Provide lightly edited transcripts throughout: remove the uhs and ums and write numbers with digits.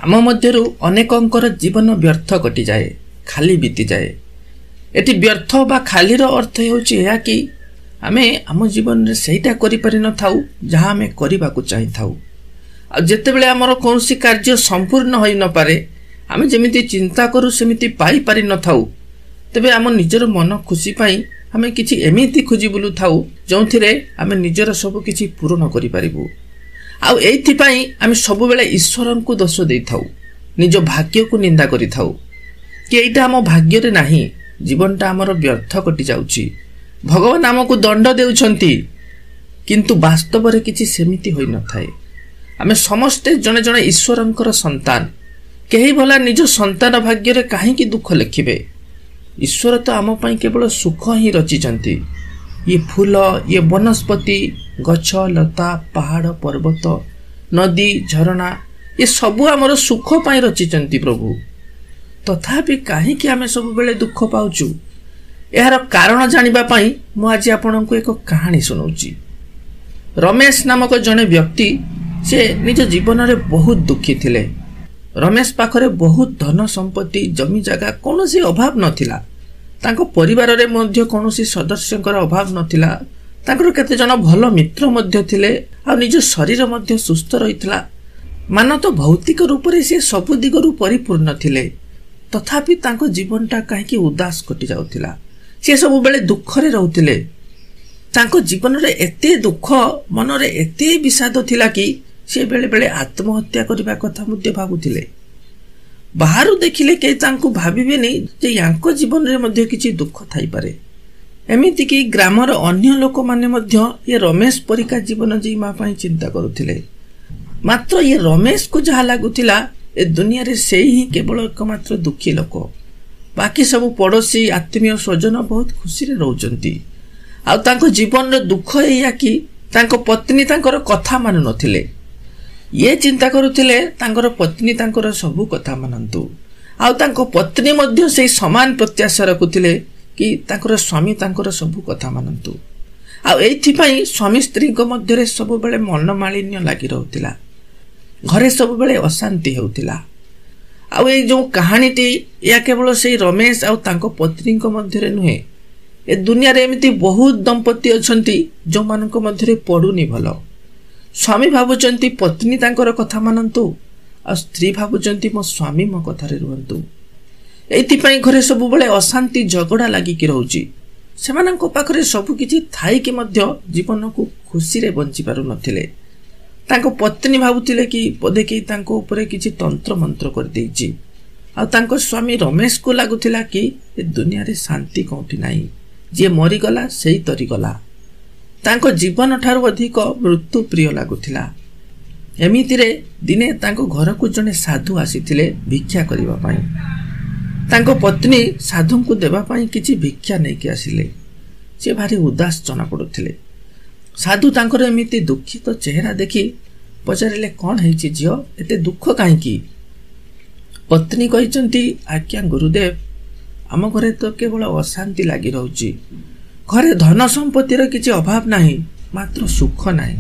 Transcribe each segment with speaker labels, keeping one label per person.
Speaker 1: आम मध्यरु अनेकंकर जीवन व्यर्थ कटि जाए, खाली बीती जाए। एटी व्यर्थ बा खालीर अर्थ हेउछि या कि आमे आम जीवन रे सेटा करि पारि न थाउ जहा आमे करिबा को चाहि थाउ। आ जेतेबेले हमर कोनोसी कार्य संपूर्ण होई न पारे, आमे जेमिति चिंता करू सेमिति पाई पारि न थाउ, तबे आम निजर मन खुशी पाई आमे किछि एमिति खोजी बुलु थाउ जोंथिरे आमे निजर सब किछि पूर्ण करि पारिबु। आउ एथि पाई आमे सब बेले ईश्वरन को दोष देई थाउ, निज भाग्य को निंदा करि थाउ कि एटा हम भाग्य रे नाही, जीवनटा हमर व्यर्थ कटि जाउछि, भगवान हमकु दंड देउछंती, किंतु वास्तव रे किछि सेमिति होई न थाए। आमे समस्ते जने जने ईश्वरंकर संतान, केही भला निज संतान भाग्य रे काहे कि दुख लिखिबे। ईश्वर तो आम पई केवल सुख ही रचिचंती। ये फूल, ये वनस्पति, गछ लता, पहाड़ पर्वत, नदी झरणा, ये सबु आमर सुख पाई रचिचंती प्रभु। तथापि काहे कि आमे सब बेले दुख पाउचु, एहार कारण जानिबा पाई मु आज आपनकु एक कहानी सुनाउची। रमेश नामक जने व्यक्ति से निज जीवन रे बहुत दुखी थिले। रमेश पाखरे बहुत धन संपत्ति, जमी जगह कोनोसी अभाव नथिला। तांको परिवार रे मध्य कोनोसी सदस्यंकर अभाव नथिला। तांकर केते जन भल मित्र मध्य थिले, आ निज शरीर मध्य सुस्थ रहितला। मान तो भौतिक रूप रे से सब दिगरु परिपूर्ण थिले, तथापि तांको जीवनटा काहे कि उदास कटि जाउथिला। से सब बेले दुख रे रहउथिले। तांको जीवन रे एते दुख, मन रे एते विषाद थिला कि से बेले बेले आत्महत्या करबा कथा मध्ये भाबुथिले। बाहरु देखिले के तांको भाबिबेनी जे यांको जीवन रे मध्ये किछि दुख थाई पारे। एमिति कि ग्रामर अन्य लोक माने मध्ये ये रमेश परिका जीवन जीमा पई चिंता करुथिले। मात्र ये रमेश को जहा लागुथिला ए दुनिया रे से ही केवल एकमात्र दुखी लोक। बाकी सब पड़ोसी आत्मीय स्वजन बहुत खुशी रे रहउचंती। आ तांको जीवन रे दुख एया कि तांको पत्नी तांकर कथा मानु नथिले। ये चिंता करुथिले तांकर पत्नी तांकर सबु कथा मानंतु। आ तांको पत्नी मध्य से समान प्रत्याशा रखुथिले कि तांकर स्वामी तांकर सबु कथा मानंतु। आ एथि पई स्वामी स्त्री को मध्य रे सब बेले मन मालिन्य लागि रहउतिला। घरे सब बेले अशांति हेउतिला। आ ए जो कहानीटी या केवल से रमेश आ तांको पत्नी को मध्य रे नुहे, ए दुनिया रे एमिति बहुत दंपति अछंती जो मानको मध्य रे पडुनी भलो। स्वामी भाबुचंती पत्नी तांकर कथा मानंतु, आ स्त्री भाबुचंती मो स्वामी मो कथा रे रुहंतु। एथि पई घरे सब बेले अशांति झगड़ा लागि कि रहउची। सेमानंको पाखरे सब किछि थाई कि मध्य जीवन को खुशी रे बंची पारु नथिले। तांको पत्नी भाबुथिले कि पदे कि तांको ऊपर किछि तंत्र मंत्र कर देइची। आ तांको स्वामी रमेश को लागुथिला कि ए दुनिया रे शांति कोठी नाही, जे मरि गला सेही तरी गला। तांको जीवन ठारू अधिक मृत्यु प्रिय लागुथिला। एमिति रे दिने तांको घर को जने साधु आसीथिले भिक्षा करिबा पई। तांको पत्नी साधु को देबा पई किछि भिक्षा नै कि आसिले। से भारी उदास जना पडुथिले। साधु तांकर एमिति दुखित चेहरा देखि पचारिले, कोन हेछि जियो, एते दुख काहे कि? पत्नी कहिचंती, आज्ञा गुरुदेव, आम घरे तो केवल अशांति लागि रहउची। घरे धन संपत्तिर किछि अभाव नाही, मात्र सुख नाही।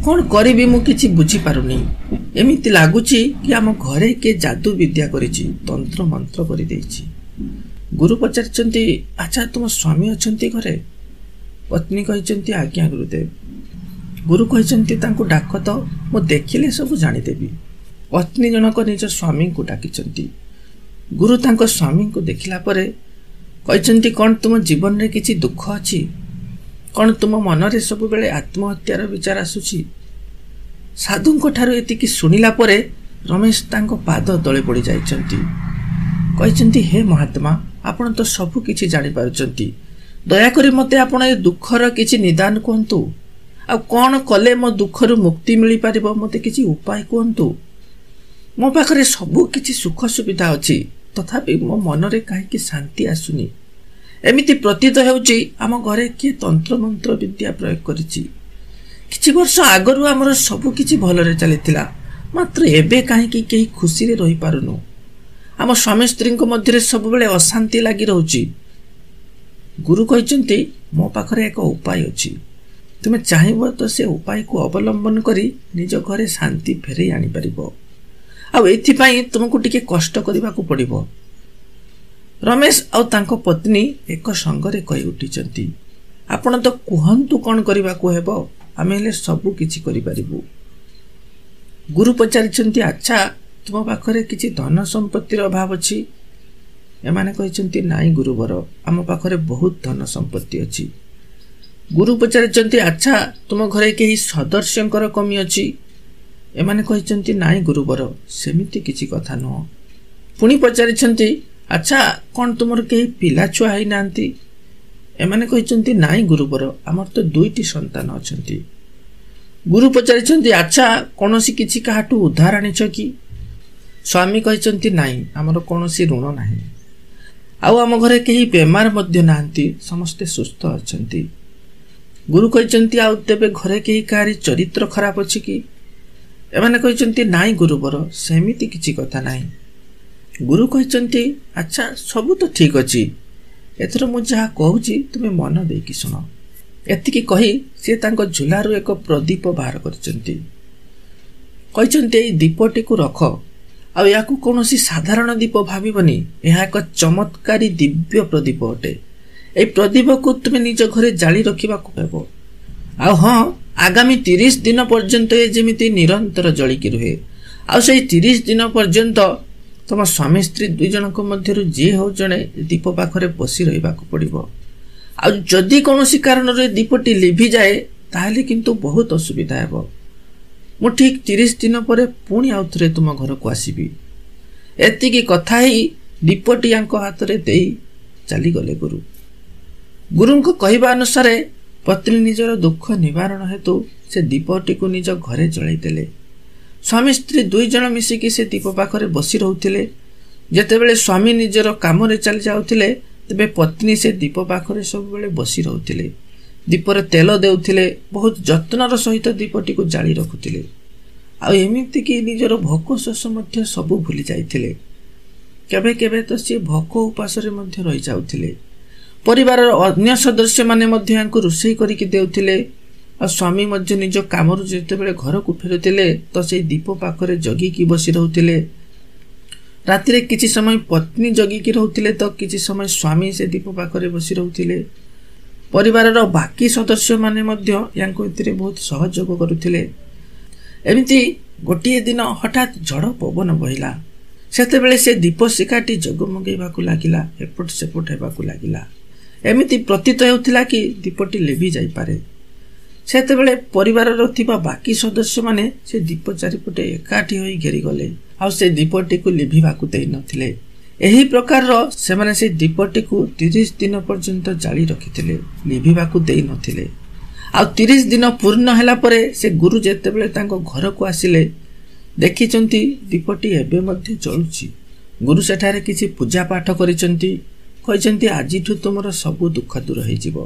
Speaker 1: कोन करिबी मु किछि बुझी पारुनी। एमिति लागुची कि आम घरे के जादू विद्या करिछि, तंत्र मंत्र करि देइछि। गुरु पचारचंती, अच्छा तुम स्वामी अछंती घरे? पत्नी कहिचंती, आज्ञा गुरुदेव। गुरु कहिचंती, तांको डाक तो, मु देखिले सब जानि देबी। पत्नी जनक निज स्वामी को डाकिचंती। गुरु तांको स्वामी को देखिला परे कहिचंती, कोन तुम जीवन रे किछि दुख अछि? कोन तुम मन रे सब बेले आत्महत्यार विचार आसुछि? साधुंको ठारू एतिकी सुनिला परे रमेश तांको पाद तळे पड़ी जाइचंती। कहिचंती, हे महात्मा, आपण तो सब किछि जानि पारुचंती। दया करी मते आपण ए दुखर किछि निदान कोहंतु। आ कोन कले मो दुखरु मुक्ति मिलि पारिबो, मते किछि उपाय कोहंतु। मो पाखरे सब किछि सुख सुविधा अछि, तथापि मो मन रे काहे कि शांति आसुनी। एमिति प्रतीत हेउची आम घरे किए तंत्र मंत्र विद्या प्रयोग करिछि। किछि वर्ष आगरु हमर सब किछि भलरे चलिथिला, मात्र एबे काहे कि केही खुशी रे रहि पारुनु। आम स्वामी स्त्री को मध्य रे सब बेले अशांति लागि रहउची। गुरु कहिचंती, मो पाखरे एक उपाय अछि। तुमे चाहिबो तो से उपाय को अवलंबन करी निज घरे शांति फेरे आनी परिबो। ଆଉ ଏଥିପାଇଁ ତୁମକୁ ଟିକେ କଷ୍ଟ କରିବାକୁ ପଡ଼ିବ। ରମେଶ ଆଉ ତାଙ୍କ ପତ୍ନୀ ଏକ ସଙ୍ଗରେ କହି ଉଠିଛନ୍ତି, ଆପଣ ତ କୁହନ୍ତୁ କ'ଣ କରିବାକୁ ହେବ, ଆମେ ହେଲେ ସବୁ କିଛି କରିପାରିବୁ। ଗୁରୁ ପଚାରିଛନ୍ତି, ଆଚ୍ଛା ତୁମ ପାଖରେ କିଛି ଧନ ସମ୍ପତ୍ତିର ଅଭାବ ଅଛି? ଏମାନେ କହିଛନ୍ତି, ନାଇଁ ଗୁରୁବର, ଆମ ପାଖରେ ବହୁତ ଧନ ସମ୍ପତ୍ତି ଅଛି। ଗୁରୁ ପଚାରିଛନ୍ତି, ଆଚ୍ଛା ତୁମ ଘରେ କେହି ସଦସ୍ୟଙ୍କର କମି ଅଛି? ଏମାନେ କହିଛନ୍ତି, ନାଇଁ ଗୁରୁବର, ସେମିତି କିଛି କଥା ନୁହଁ। ପୁଣି ପଚାରିଛନ୍ତି, ଆଚ୍ଛା କ'ଣ ତୁମର କେହି ପିଲାଛୁଆ ହେଇନାହାନ୍ତି? ଏମାନେ କହିଛନ୍ତି, ନାଇଁ ଗୁରୁବର, ଆମର ତ 2ଟି ସନ୍ତାନ ଅଛନ୍ତି। ଗୁରୁ ପଚାରିଛନ୍ତି, ଆଚ୍ଛା କୌଣସି କିଛି କାହାଠୁ ଉଦ୍ଧାର ଆଣିଛ କି? ସ୍ୱାମୀ କହିଛନ୍ତି, ନାଇଁ, ଆମର କୌଣସି ଋଣ ନାହିଁ। ଆଉ ଆମ ଘରେ କେହି ବେମାର ମଧ୍ୟ ନାହାନ୍ତି, ସମସ୍ତେ ସୁସ୍ଥ ଅଛନ୍ତି। ଗୁରୁ କହିଛନ୍ତି, ଆଉ ତେବେ ଘରେ କେହି କାହାରି ଚରିତ୍ର ଖରାପ ଅଛି କି? ଏମାନେ କହିଛନ୍ତି, ନାଇଁ ଗୁରୁବର, ସେମିତି କିଛି କଥା ନାହିଁ। ଗୁରୁ କହିଛନ୍ତି, ଆଚ୍ଛା ସବୁ ତ ଠିକ୍ ଅଛି, ଏଥର ମୁଁ ଯାହା କହୁଛି ତୁମେ ମନ ଦେଇକି ଶୁଣ। ଏତିକି କହି ସେ ତାଙ୍କ ଝୁଲାରୁ ଏକ ପ୍ରଦୀପ ବାହାର କରିଛନ୍ତି। କହିଛନ୍ତି, ଏଇ ଦୀପଟିକୁ ରଖ, ଆଉ ଏହାକୁ କୌଣସି ସାଧାରଣ ଦୀପ ଭାବିବନି, ଏହା ଏକ ଚମତ୍କାରୀ ଦିବ୍ୟ ପ୍ରଦୀପ ଅଟେ। ଏହି ପ୍ରଦୀପକୁ ତୁମେ ନିଜ ଘରେ ଜାଳି ରଖିବାକୁ ହେବ। ଆଉ ହଁ, ଆଗାମୀ 30 ଦିନ ପର୍ଯ୍ୟନ୍ତ ଏ ଯେମିତି ନିରନ୍ତର ଜଳିକି ରୁହେ। ଆଉ ସେଇ 30 ଦିନ ପର୍ଯ୍ୟନ୍ତ ତମ ସ୍ୱାମୀ ସ୍ତ୍ରୀ 2 ଜଣଙ୍କ ମଧ୍ୟରୁ ଯିଏ ହେଉ ଜଣେ ଦୀପ ପାଖରେ ବସି ରହିବାକୁ ପଡ଼ିବ। ଆଉ ଯଦି କୌଣସି କାରଣରୁ ଦୀପଟି ଲିଭିଯାଏ ତାହେଲେ କିନ୍ତୁ ବହୁତ ଅସୁବିଧା ହେବ। ମୁଁ ଠିକ୍ 30 ଦିନ ପରେ ପୁଣି ଆଉ ଥରେ ତୁମ ଘରକୁ ଆସିବି। ଏତିକି କଥା ହେଇ ଦୀପଟି ୟାଙ୍କ ହାତରେ ଦେଇ ଚାଲିଗଲେ ଗୁରୁ। ଗୁରୁଙ୍କ କହିବା ଅନୁସାରେ ପତ୍ନୀ ନିଜର ଦୁଃଖ ନିବାରଣ ହେତୁ ସେ ଦୀପଟିକୁ ନିଜ ଘରେ ଜଳାଇ ଦେଲେ। ସ୍ୱାମୀ ସ୍ତ୍ରୀ 2 ଜଣ ମିଶିକି ସେ ଦୀପ ପାଖରେ ବସି ରହୁଥିଲେ। ଯେତେବେଳେ ସ୍ୱାମୀ ନିଜର କାମରେ ଚାଲି ଯାଉଥିଲେ, ତେବେ ପତ୍ନୀ ସେ ଦୀପ ପାଖରେ ସବୁବେଳେ ବସି ରହୁଥିଲେ। ଦୀପରେ ତେଲ ଦେଉଥିଲେ, ବହୁତ ଯତ୍ନର ସହିତ ଦୀପଟିକୁ ଜାଳି ରଖୁଥିଲେ। ଆଉ ଏମିତିକି ନିଜର ଭୋକ ଶୋଷ ମଧ୍ୟ ସବୁ ଭୁଲି ଯାଇଥିଲେ। କେବେ କେବେ ତ ସିଏ ଭୋକ ଉପାସରେ ମଧ୍ୟ ରହିଯାଉଥିଲେ। ପରିବାରର ଅନ୍ୟ ସଦସ୍ୟମାନେ ମଧ୍ୟ ୟାଙ୍କୁ ରୋଷେଇ କରିକି ଦେଉଥିଲେ। ଆଉ ସ୍ୱାମୀ ମଧ୍ୟ ନିଜ କାମରୁ ଯେତେବେଳେ ଘରକୁ ଫେରୁଥିଲେ ତ ସେଇ ଦୀପ ପାଖରେ ଜଗିକି ବସି ରହୁଥିଲେ। ରାତିରେ କିଛି ସମୟ ପତ୍ନୀ ଜଗିକି ରହୁଥିଲେ ତ କିଛି ସମୟ ସ୍ୱାମୀ ସେ ଦୀପ ପାଖରେ ବସି ରହୁଥିଲେ। ପରିବାରର ବାକି ସଦସ୍ୟମାନେ ମଧ୍ୟ ୟାଙ୍କୁ ଏଥିରେ ବହୁତ ସହଯୋଗ କରୁଥିଲେ। ଏମିତି ଗୋଟିଏ ଦିନ ହଠାତ୍ ଝଡ଼ ପବନ ବହିଲା। ସେତେବେଳେ ସେ ଦୀପ ଶିଖାଟି ଜଗମଗେଇବାକୁ ଲାଗିଲା, ଏପଟ ସେପଟ ହେବାକୁ ଲାଗିଲା। ଏମିତି ପ୍ରତୀତ ହେଉଥିଲା କି ଦୀପଟି ଲିଭି ଯାଇପାରେ। ସେତେବେଳେ ପରିବାରର ଥିବା ବାକି ସଦସ୍ୟମାନେ ସେ ଦୀପ ଚାରିପଟେ ଏକାଠି ହୋଇ ଘେରିଗଲେ, ଆଉ ସେ ଦୀପଟିକୁ ଲିଭିବାକୁ ଦେଇନଥିଲେ। ଏହି ପ୍ରକାରର ସେମାନେ ସେ ଦୀପଟିକୁ 30 ଦିନ ପର୍ଯ୍ୟନ୍ତ ଜାଳି ରଖିଥିଲେ, ଲିଭିବାକୁ ଦେଇନଥିଲେ। ଆଉ 30 ଦିନ ପୂର୍ଣ୍ଣ ହେଲା ପରେ ସେ ଗୁରୁ ଯେତେବେଳେ ତାଙ୍କ ଘରକୁ ଆସିଲେ, ଦେଖିଛନ୍ତି ଦୀପଟି ଏବେ ମଧ୍ୟ ଜଳୁଛି। ଗୁରୁ ସେଠାରେ କିଛି ପୂଜା ପାଠ କରିଛନ୍ତି। କହିଛନ୍ତି, ଆଜିଠୁ ତୁମର ସବୁ ଦୁଃଖ ଦୂର ହେଇଯିବ।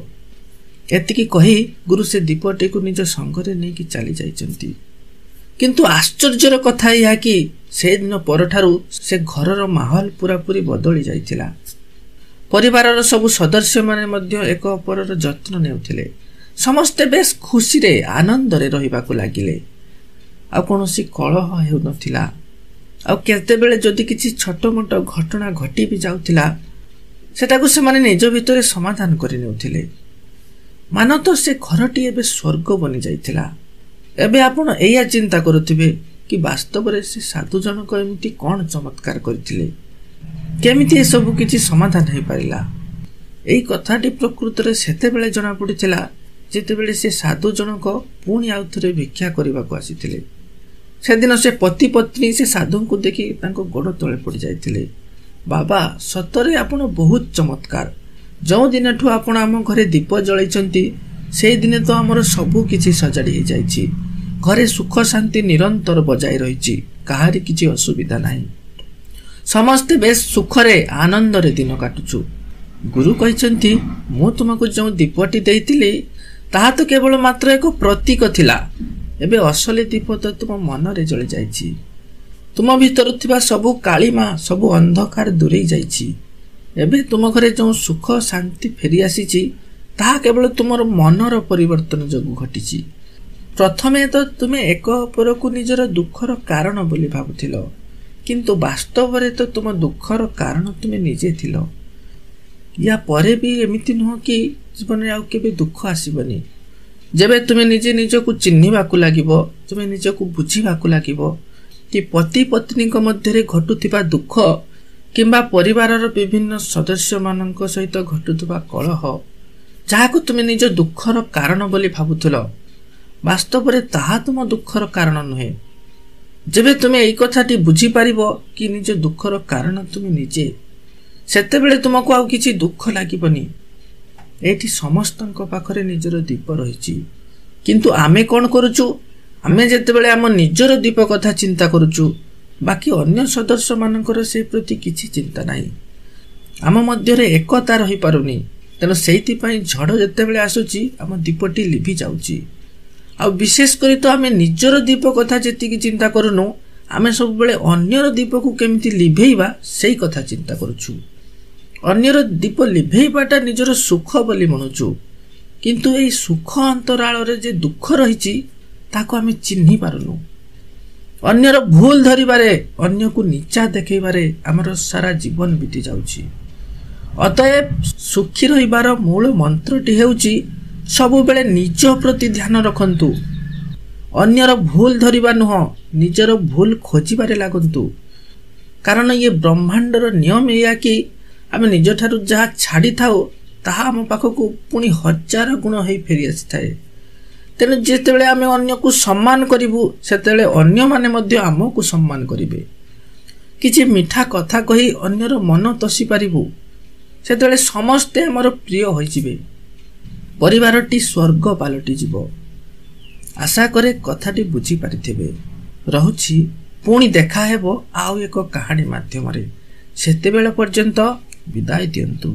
Speaker 1: ଏତିକି କହି ଗୁରୁ ସେ ଦୀପଟିକୁ ନିଜ ସଙ୍ଗରେ ନେଇକି ଚାଲି ଯାଇଛନ୍ତି। କିନ୍ତୁ ଆଶ୍ଚର୍ଯ୍ୟର କଥା ଏହା କି ସେଦିନ ପରଠାରୁ ସେ ଘରର ମାହୋଲ ପୁରାପୁରି ବଦଳି ଯାଇଥିଲା। ପରିବାରର ସବୁ ସଦସ୍ୟମାନେ ମଧ୍ୟ ଏକ ଅପରର ଯତ୍ନ ନେଉଥିଲେ। ସମସ୍ତେ ବେଶ ଖୁସିରେ ଆନନ୍ଦରେ ରହିବାକୁ ଲାଗିଲେ। ଆଉ କୌଣସି କଳହ ହେଉନଥିଲା। ଆଉ କେତେବେଳେ ଯଦି କିଛି ଛୋଟ ମୋଟ ଘଟଣା ଘଟି ବି ଯାଉଥିଲା, ସେଟାକୁ ସେମାନେ ନିଜ ଭିତରେ ସମାଧାନ କରିନେଉଥିଲେ। ମାନତ ସେ ଘରଟି ଏବେ ସ୍ୱର୍ଗ ବନି ଯାଇଥିଲା। ଏବେ ଆପଣ ଏଇଆ ଚିନ୍ତା କରୁଥିବେ କି ବାସ୍ତବରେ ସେ ସାଧୁ ଜଣକ ଏମିତି କ'ଣ ଚମତ୍କାର କରିଥିଲେ, କେମିତି ଏସବୁ କିଛି ସମାଧାନ ହେଇପାରିଲା। ଏଇ କଥାଟି ପ୍ରକୃତରେ ସେତେବେଳେ ଜଣାପଡ଼ିଥିଲା ଯେତେବେଳେ ସେ ସାଧୁ ଜଣକ ପୁଣି ଆଉ ଥରେ ଭିକ୍ଷା କରିବାକୁ ଆସିଥିଲେ। ସେଦିନ ସେ ପତି ପତ୍ନୀ ସେ ସାଧୁଙ୍କୁ ଦେଖି ତାଙ୍କ ଗୋଡ଼ ତଳେ ପଡ଼ି ଯାଇଥିଲେ। ବାବା, ସତରେ ଆପଣ ବହୁତ ଚମତ୍କାର। ଯେଉଁ ଦିନଠୁ ଆପଣ ଆମ ଘରେ ଦୀପ ଜଳାଇଛନ୍ତି ସେଇ ଦିନେ ତ ଆମର ସବୁ କିଛି ସଜାଡ଼ି ହେଇଯାଇଛି। ଘରେ ସୁଖ ଶାନ୍ତି ନିରନ୍ତର ବଜାୟ ରହିଛି, କାହାରି କିଛି ଅସୁବିଧା ନାହିଁ। ସମସ୍ତେ ବେଶ ସୁଖରେ ଆନନ୍ଦରେ ଦିନ କାଟୁଛୁ। ଗୁରୁ କହିଛନ୍ତି, ମୁଁ ତୁମକୁ ଯେଉଁ ଦୀପଟି ଦେଇଥିଲି ତାହା ତ କେବଳ ମାତ୍ର ଏକ ପ୍ରତୀକ ଥିଲା। ଏବେ ଅସଲି ଦୀପ ତ ତୁମ ମନରେ ଜଳି ଯାଇଛି। ତୁମ ଭିତରୁ ଥିବା ସବୁ କାଳିମା, ସବୁ ଅନ୍ଧକାର ଦୂରେଇ ଯାଇଛି। ଏବେ ତୁମ ଘରେ ଯେଉଁ ସୁଖ ଶାନ୍ତି ଫେରି ଆସିଛି ତାହା କେବଳ ତୁମର ମନର ପରିବର୍ତ୍ତନ ଯୋଗୁଁ ଘଟିଛି। ପ୍ରଥମେ ତ ତୁମେ ଏକ ଅପରକୁ ନିଜର ଦୁଃଖର କାରଣ ବୋଲି ଭାବୁଥିଲ, କିନ୍ତୁ ବାସ୍ତବରେ ତ ତୁମ ଦୁଃଖର କାରଣ ତୁମେ ନିଜେ ଥିଲ। ୟା ପରେ ବି ଏମିତି ନୁହଁ କି ଜୀବନରେ ଆଉ କେବେ ଦୁଃଖ ଆସିବନି। ଯେବେ ତୁମେ ନିଜେ ନିଜକୁ ଚିହ୍ନିବାକୁ ଲାଗିବ, ତୁମେ ନିଜକୁ ବୁଝିବାକୁ ଲାଗିବ କି ପତି ପତ୍ନୀଙ୍କ ମଧ୍ୟରେ ଘଟୁଥିବା ଦୁଃଖ କିମ୍ବା ପରିବାରର ବିଭିନ୍ନ ସଦସ୍ୟମାନଙ୍କ ସହିତ ଘଟୁଥିବା କଳହ, ଯାହାକୁ ତୁମେ ନିଜ ଦୁଃଖର କାରଣ ବୋଲି ଭାବୁଥିଲ, ବାସ୍ତବରେ ତାହା ତୁମ ଦୁଃଖର କାରଣ ନୁହେଁ। ଯେବେ ତୁମେ ଏଇ କଥାଟି ବୁଝିପାରିବ କି ନିଜ ଦୁଃଖର କାରଣ ତୁମେ ନିଜେ, ସେତେବେଳେ ତୁମକୁ ଆଉ କିଛି ଦୁଃଖ ଲାଗିବନି। ଏଇଠି ସମସ୍ତଙ୍କ ପାଖରେ ନିଜର ଦୀପ ରହିଛି, କିନ୍ତୁ ଆମେ କ'ଣ କରୁଛୁ? ଆମେ ଯେତେବେଳେ ଆମ ନିଜର ଦୀପ କଥା ଚିନ୍ତା କରୁଛୁ, ବାକି ଅନ୍ୟ ସଦସ୍ୟମାନଙ୍କର ସେ ପ୍ରତି କିଛି ଚିନ୍ତା ନାହିଁ। ଆମ ମଧ୍ୟରେ ଏକତା ରହିପାରୁନି। ତେଣୁ ସେଇଥିପାଇଁ ଝଡ଼ ଯେତେବେଳେ ଆସୁଛି ଆମ ଦୀପଟି ଲିଭି ଯାଉଛି। ଆଉ ବିଶେଷ କରି ତ ଆମେ ନିଜର ଦୀପ କଥା ଯେତିକି ଚିନ୍ତା କରୁନୁ, ଆମେ ସବୁବେଳେ ଅନ୍ୟର ଦୀପକୁ କେମିତି ଲିଭେଇବା ସେଇ କଥା ଚିନ୍ତା କରୁଛୁ। ଅନ୍ୟର ଦୀପ ଲିଭେଇବାଟା ନିଜର ସୁଖ ବୋଲି ମଣୁଛୁ, କିନ୍ତୁ ଏଇ ସୁଖ ଅନ୍ତରାଳରେ ଯେ ଦୁଃଖ ରହିଛି ତାକୁ ଆମେ ଚିହ୍ନି ପାରୁନୁ। ଅନ୍ୟର ଭୁଲ ଧରିବାରେ, ଅନ୍ୟକୁ ନିଚା ଦେଖେଇବାରେ ଆମର ସାରା ଜୀବନ ବିତି ଯାଉଛି। ଅତଏବ ସୁଖୀ ରହିବାର ମୂଳ ମନ୍ତ୍ରଟି ହେଉଛି ସବୁବେଳେ ନିଜ ପ୍ରତି ଧ୍ୟାନ ରଖନ୍ତୁ। ଅନ୍ୟର ଭୁଲ ଧରିବା ନୁହଁ, ନିଜର ଭୁଲ ଖୋଜିବାରେ ଲାଗନ୍ତୁ। କାରଣ ଇଏ ବ୍ରହ୍ମାଣ୍ଡର ନିୟମ ଏଇଆ କି ଆମେ ନିଜଠାରୁ ଯାହା ଛାଡ଼ିଥାଉ ତାହା ଆମ ପାଖକୁ ପୁଣି 1000 ଗୁଣ ହେଇ ଫେରି ଆସିଥାଏ। ତେଣୁ ଯେତେବେଳେ ଆମେ ଅନ୍ୟକୁ ସମ୍ମାନ କରିବୁ, ସେତେବେଳେ ଅନ୍ୟମାନେ ମଧ୍ୟ ଆମକୁ ସମ୍ମାନ କରିବେ। କିଛି ମିଠା କଥା କହି ଅନ୍ୟର ମନ ତୋଷି ପାରିବୁ, ସେତେବେଳେ ସମସ୍ତେ ଆମର ପ୍ରିୟ ହୋଇଯିବେ। ପରିବାରଟି ସ୍ୱର୍ଗ ପାଲଟିଯିବ। ଆଶା କରେ କଥାଟି ବୁଝିପାରିଥିବେ। ରହୁଛି, ପୁଣି ଦେଖା ହେବ ଆଉ ଏକ କାହାଣୀ ମାଧ୍ୟମରେ। ସେତେବେଳେ ପର୍ଯ୍ୟନ୍ତ ବିଦାୟ ଦିଅନ୍ତୁ।